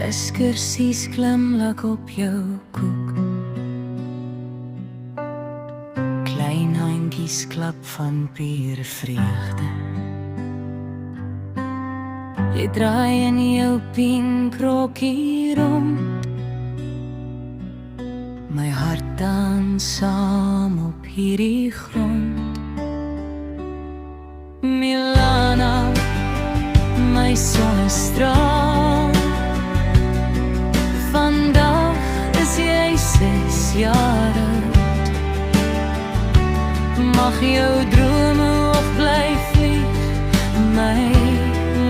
Kuskursies glimlach op jou koek. Klein handjies klap van pure vreugde. Jy draai in jou pinkrokkie rond. My hart dans saam op hierdie grond. Milana, my sonnestraal. Vandag is jy 6 jaar oud. Mag jou drome ook bly vlieg, my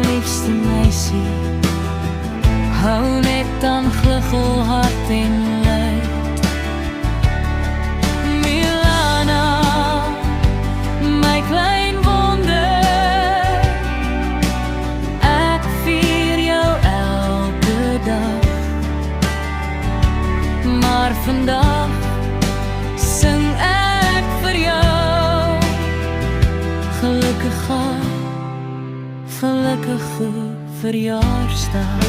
liefste meisie. Hou net aan gluggelhart en luid. Milana, my klein wonder, ek vier jou elke dag. Maar vandag sing ek vir jou gelukkige verjaarsdag.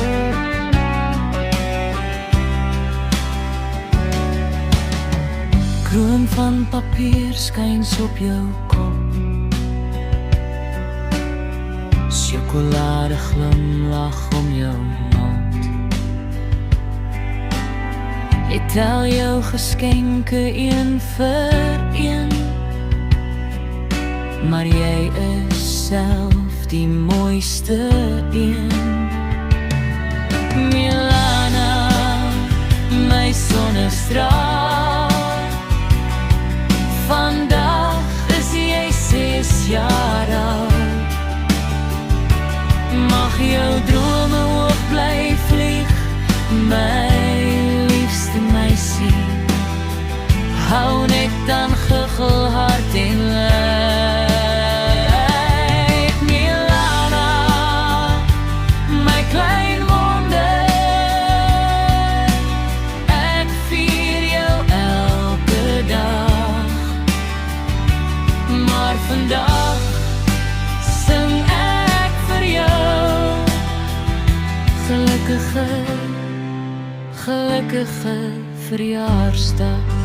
Kroon van papier skyns op jou kop. Sjokolade glimlach om jou mond. Jy tel jou geskenke een vir een, maar jy is self die mooiste een. Milana, my sonnestraal. Vandag is jy 6 jaar oud. Mag jou drome ook bly vlieg, my liefste meisie. Hou net aan guggelhart en luid. Milana, my klein wonder, ek vier jou elke dag. Maar vandag sing ek vir jou gelukkige verjaarsdag.